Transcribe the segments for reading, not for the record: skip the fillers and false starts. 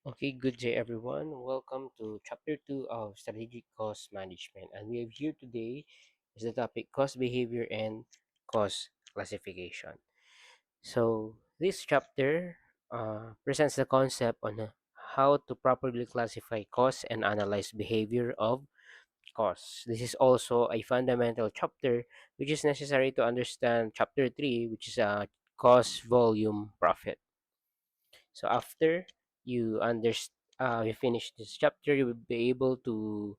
Okay, good day everyone. Welcome to chapter 2 of strategic cost management. And we have here today is the topic cost behavior and cost classification. So, this chapter presents the concept on how to properly classify costs and analyze behavior of costs. This is also a fundamental chapter which is necessary to understand chapter 3, which is cost volume profit. So after you finish this chapter, you will be able to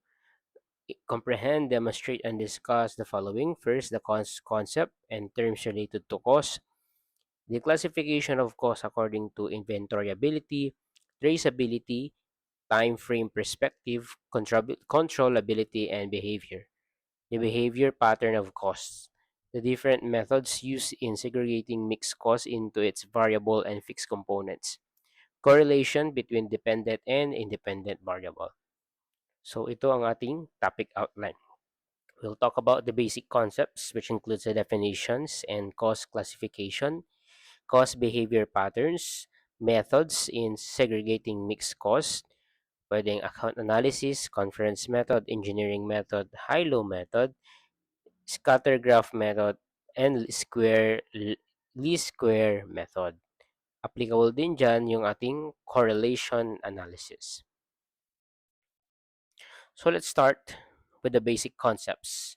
comprehend, demonstrate, and discuss the following. First, the concept and terms related to cost, the classification of cost according to inventoriability, traceability, time frame perspective, controllability, and behavior. The behavior pattern of costs. The different methods used in segregating mixed costs into its variable and fixed components. Correlation between dependent and independent variable. So ito ang ating topic outline. We'll talk about the basic concepts, which includes the definitions and cost classification, cost behavior patterns, methods in segregating mixed cost, pwedeng account analysis, conference method, engineering method, high-low method, scatter graph method, and least square method. Applicable din dyan yung ating correlation analysis. So let's start with the basic concepts.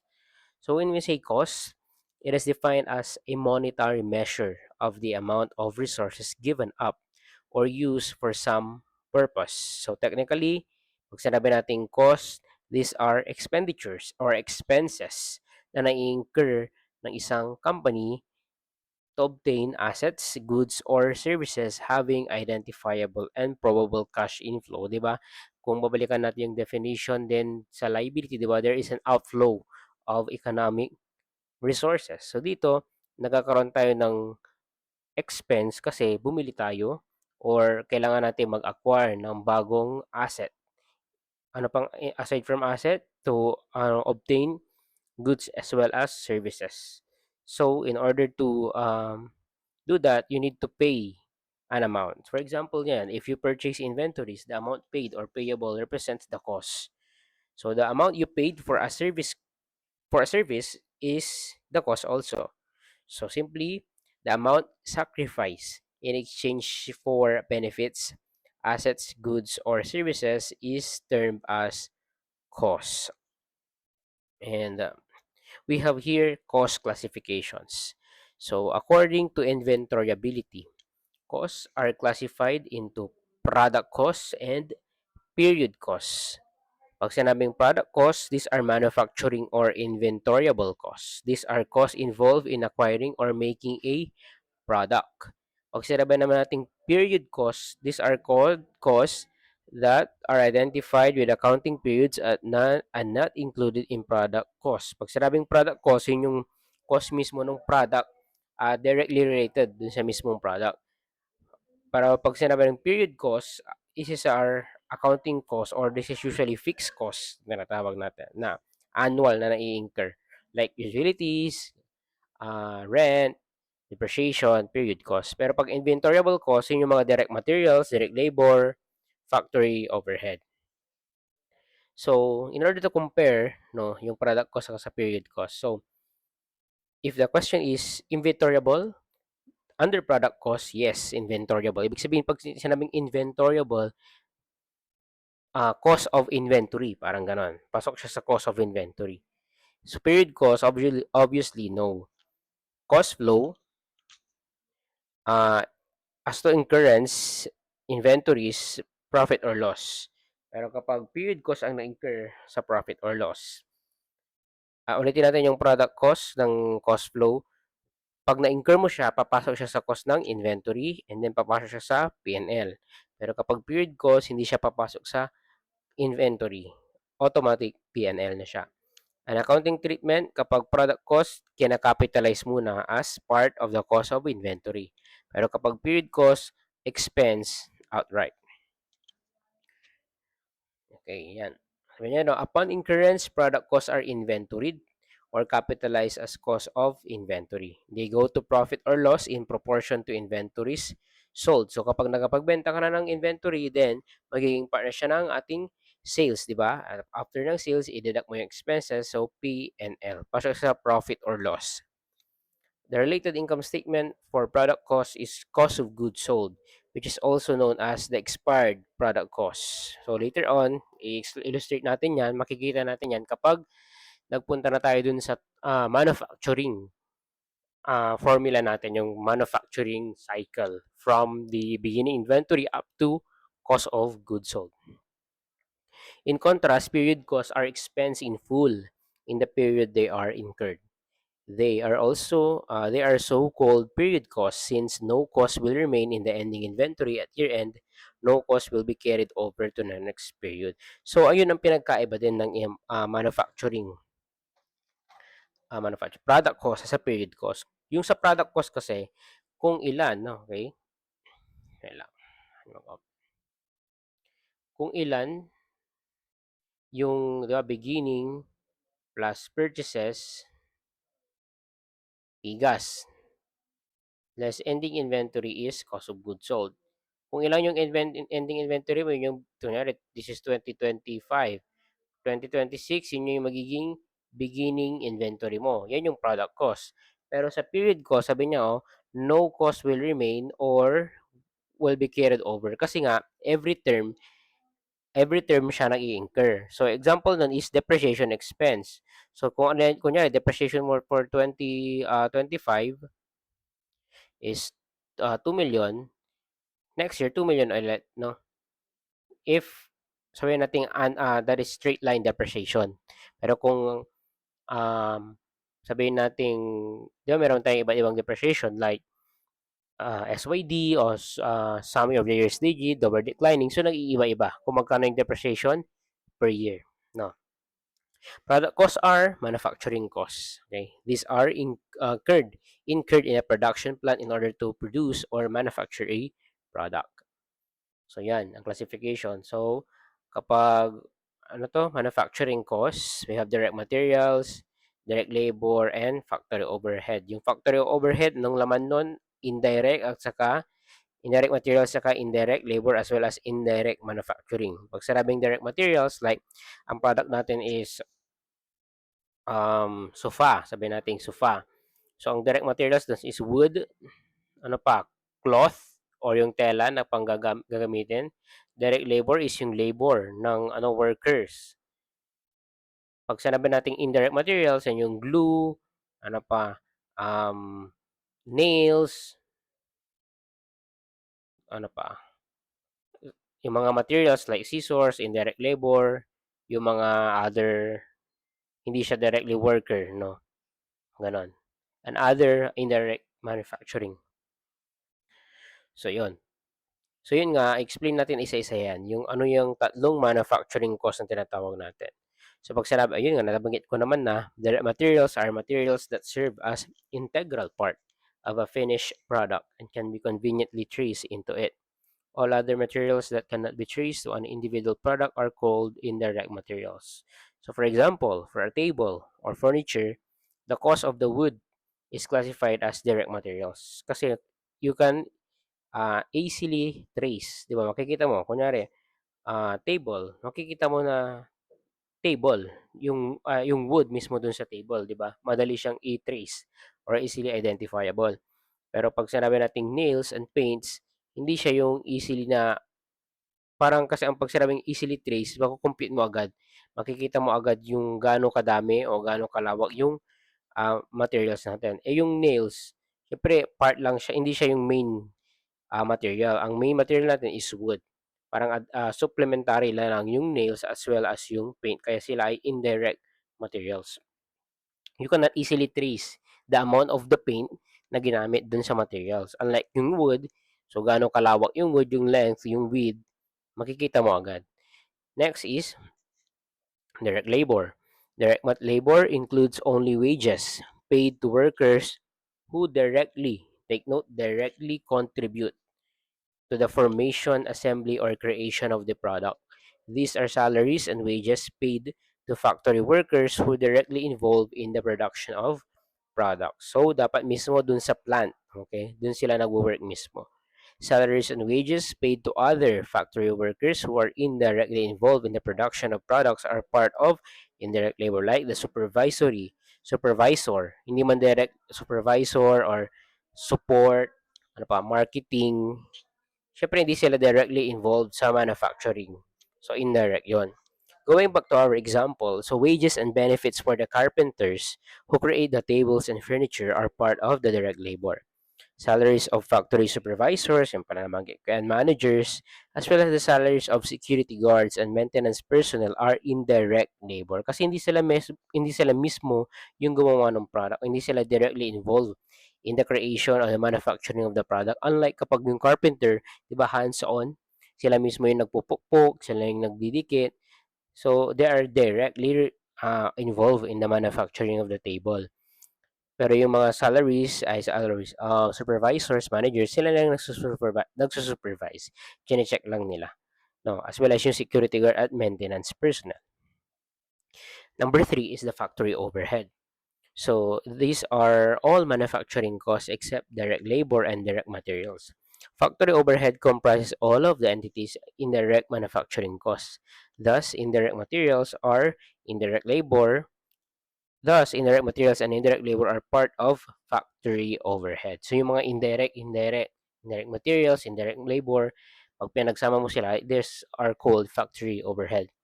So when we say cost, it is defined as a monetary measure of the amount of resources given up or used for some purpose. So technically, pag sinabi natin cost, these are expenditures or expenses na nai-incur ng isang company to obtain assets, goods, or services having identifiable and probable cash inflow, di ba? Kung babalikan natin yung definition din sa liability, di ba? There is an outflow of economic resources. So dito, nagkakaroon tayo ng expense kasi bumili tayo or kailangan natin mag-acquire ng bagong asset. Ano pang aside from asset to obtain goods as well as services. So in order to do that, you need to pay an amount. For example, yan, if you purchase inventories, the amount paid or payable represents the cost. So the amount you paid for a service is the cost also. So simply the amount sacrificed in exchange for benefits, assets, goods, or services is termed as cost. And we have here cost classifications. So according to inventoriability, costs are classified into product costs and period costs. Pag sinabing product costs, these are manufacturing or inventoriable costs. These are costs involved in acquiring or making a product. Pag sinabi naman natin period costs, these are called costs that are identified with accounting periods and not included in product cost. Pag sinabing product cost, yun yung cost mismo ng product directly related dun sa mismong product. Para pag sinabi ng period cost, this is our accounting cost or this is usually fixed cost na natawag natin na annual na nai-incur. Like utilities, rent, depreciation, period cost. Pero pag inventoriable cost, yun yung mga direct materials, direct labor, factory overhead. So, in order to compare, no, yung product cost sa period cost. So, if the question is inventoriable, under product cost, yes, inventoriable. Ibig sabihin, pag sinabing inventoriable, cost of inventory, parang ganon. Pasok siya sa cost of inventory. So, period cost, obviously no. Cost flow, uh, as to incurrence, inventories, profit or loss. Pero kapag period cost ang na-incur sa profit or loss, ulitin natin yung product cost ng cost flow. Pag na-incur mo siya, papasok siya sa cost ng inventory and then papasok siya sa P&L. Pero kapag period cost, hindi siya papasok sa inventory. Automatic P&L na siya. An accounting treatment, kapag product cost, kina-capitalize muna as part of the cost of inventory. Pero kapag period cost, expense outright. Okay, yan. Sabi niya, no, upon incurrence, product costs are inventoried or capitalized as cost of inventory. They go to profit or loss in proportion to inventories sold. So kapag nakapagbenta ka na ng inventory, then magiging part na siya ng ating sales, di ba? At after ng sales, i-deduct mo yung expenses, so P&L. Pasok sa profit or loss. The related income statement for product cost is cost of goods sold, which is also known as the expired product cost. So later on, i-illustrate natin yan, makikita natin yan kapag nagpunta na tayo dun sa manufacturing formula natin, yung manufacturing cycle from the beginning inventory up to cost of goods sold. In contrast, period costs are expense in full in the period they are incurred. They are so-called period costs since no cost will remain in the ending inventory at year end. No cost will be carried over to the next period. So ayun ang pinagkaiba din ng manufacturing product cost sa period cost. Yung sa product cost kasi kung ilan, no, okay? Kung ilan yung, di ba, beginning plus purchases igas less ending inventory is cost of goods sold. Kung ilan yung ending inventory mo, yung kunyari, this is 2025. 2026, yun yung magiging beginning inventory mo. Yan yung product cost. Pero sa period cost, sabi niya, no cost will remain or will be carried over. Kasi nga, every term siya nag-i-incur. So, example nun is depreciation expense. So, kung ano, kunyari, depreciation mo for 2025 is 2 million, next year, 2 million ulit, no? If, sabihin natin, that is straight line depreciation. Pero kung, sabihin natin, di ba, meron tayong iba't ibang depreciation like SYD o sum of the years digit, double declining. So, nag-iiba-iba kung magkano yung depreciation per year. No. Product costs are manufacturing costs. Okay, these are incurred in a production plant in order to produce or manufacture a product. So yan ang classification. So kapag manufacturing costs, we have direct materials, direct labor, and factory overhead. Yung factory overhead ng laman nun, indirect at saka indirect materials saka indirect labor as well as indirect manufacturing. Pag sarabing direct materials, like ang product natin is sofa, sabi natin sofa. So ang direct materials dun is wood, cloth or yung tela na gagamitin. Direct labor is yung labor ng workers. Pag sinabi nating indirect materials, yan yung glue, nails, yung mga materials like scissors, indirect labor, yung mga other hindi siya directly worker, no? Ganon. And other indirect manufacturing. So, yun. So, yun nga, explain natin isa-isa yan. Yung ano yung tatlong manufacturing cost na tinatawag natin. So, pag sinabi, ayun nga, nabanggit ko naman na, direct materials are materials that serve as integral part of a finished product and can be conveniently traced into it. All other materials that cannot be traced to an individual product are called indirect materials. So, for example, for a table or furniture, the cost of the wood is classified as direct materials. Kasi you can easily trace. Di ba? Makikita mo, kunyari, table, makikita mo na table, yung wood mismo dun sa table, di ba? Madali siyang i-trace or easily identifiable. Pero pag sinabi nating nails and paints, hindi siya yung easily na, parang kasi ang pag sinabing easily trace, makukompute mo agad. Makikita mo agad yung gaano kadami o gaano kalawak yung materials natin. Yung nails, syempre part lang siya, hindi siya yung main material. Ang main material natin is wood. Parang supplementary lang yung nails as well as yung paint. Kaya sila ay indirect materials. You cannot easily trace the amount of the paint na ginamit dun sa materials. Unlike yung wood, so gaano kalawak yung wood, yung length, yung width, makikita mo agad. Next is direct labor. Direct labor includes only wages paid to workers who directly, take note, directly contribute to the formation, assembly, or creation of the product. These are salaries and wages paid to factory workers who directly involved in the production of products. So, dapat mismo dun sa plant, okay? Dun sila nagwo-work mismo. Salaries and wages paid to other factory workers who are indirectly involved in the production of products are part of indirect labor, like the supervisor, hindi man direct supervisor or support, ano pa, marketing. Syempre, hindi sila directly involved sa manufacturing. So, indirect yon. Going back to our example, so wages and benefits for the carpenters who create the tables and furniture are part of the direct labor. Salaries of factory supervisors, yung pananabanggit ko, and managers, as well as the salaries of security guards and maintenance personnel are indirect labor. Kasi hindi sila mismo yung gumawa ng product, hindi sila directly involved in the creation or the manufacturing of the product. Unlike kapag yung carpenter, di ba, hands-on, sila mismo yung nagpupukpok, sila yung nagdidikit. So, they are directly involved in the manufacturing of the table. Pero yung mga supervisors, managers, sila lang nagsusupervise. Chine-check lang nila. No, as well as yung security guard at maintenance personnel. Number three is the factory overhead. So these are all manufacturing costs except direct labor and direct materials. Factory overhead comprises all of the entities' indirect manufacturing costs. Thus, indirect materials are indirect labor, Thus, indirect materials and indirect labor are part of factory overhead. So, yung mga indirect materials, indirect labor, pag pinagsama mo sila, these are called factory overhead.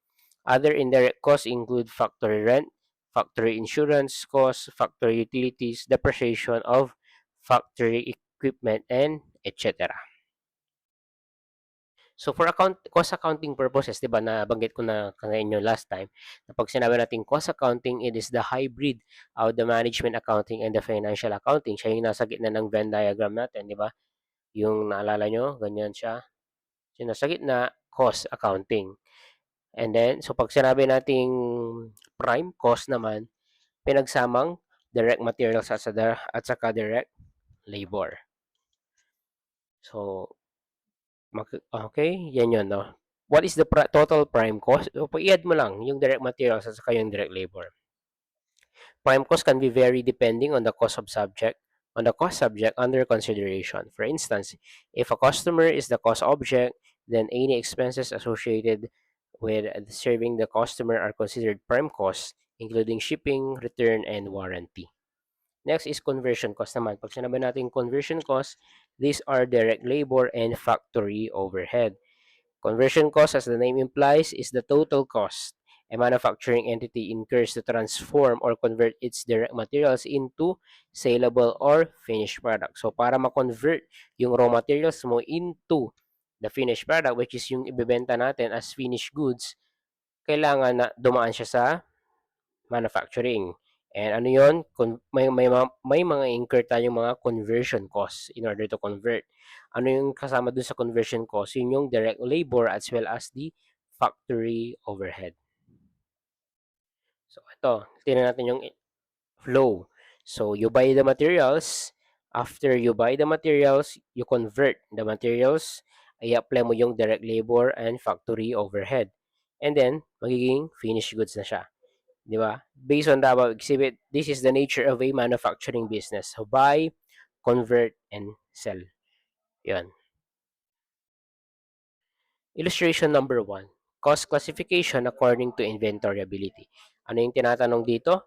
Other indirect costs include factory rent, factory insurance costs, factory utilities, depreciation of factory equipment, and etc. So for cost accounting purposes, 'di ba, nabanggit ko na kanina inyo last time, na pag sinabi nating cost accounting, it is the hybrid of the management accounting and the financial accounting. Siya yung nasa gitna ng Venn diagram natin, 'di ba? Yung naalala nyo, ganyan siya. Yung nasa gitna, cost accounting. And then, so pag sinabi nating prime cost naman, pinagsamang direct materials at saka direct labor. So, okay, yan yun, no? What is the total prime cost? So, i-add mo lang yung direct materials at saka yung direct labor. Prime cost can be vary depending on the cost subject under consideration. For instance, if a customer is the cost object, then any expenses associated with serving the customer are considered prime costs, including shipping, return, and warranty. Next is conversion cost naman. Pag sinabi natin conversion cost, these are direct labor and factory overhead. Conversion cost, as the name implies, is the total cost a manufacturing entity incurs to transform or convert its direct materials into saleable or finished product. So, para ma-convert yung raw materials mo into the finished product, which is yung ibebenta natin as finished goods, kailangan na dumaan siya sa manufacturing. And ano yun? May mga incur tayong mga conversion costs in order to convert. Ano yung kasama dun sa conversion cost? Yun yung direct labor as well as the factory overhead. So, ito. Tingnan natin yung flow. So, you buy the materials. After you buy the materials, you convert the materials. I-apply mo yung direct labor and factory overhead. And then, magiging finished goods na siya. Di ba? Based on the above exhibit, this is the nature of a manufacturing business. So, buy, convert, and sell. Yan. Illustration number 1. Cost classification according to inventoriability. Ano yung tinatanong dito?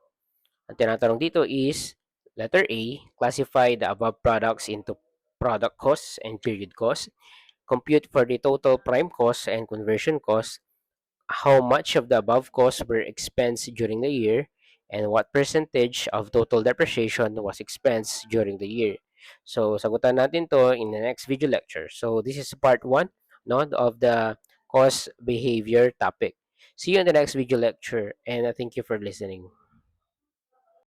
Ang tinatanong dito is, letter A, classify the above products into product costs and period costs. Compute for the total prime cost and conversion cost how much of the above costs were expensed during the year and what percentage of total depreciation was expensed during the year. So, sagutan natin to in the next video lecture. So, this is part 1, no, of the cost behavior topic. See you in the next video lecture, and thank you for listening.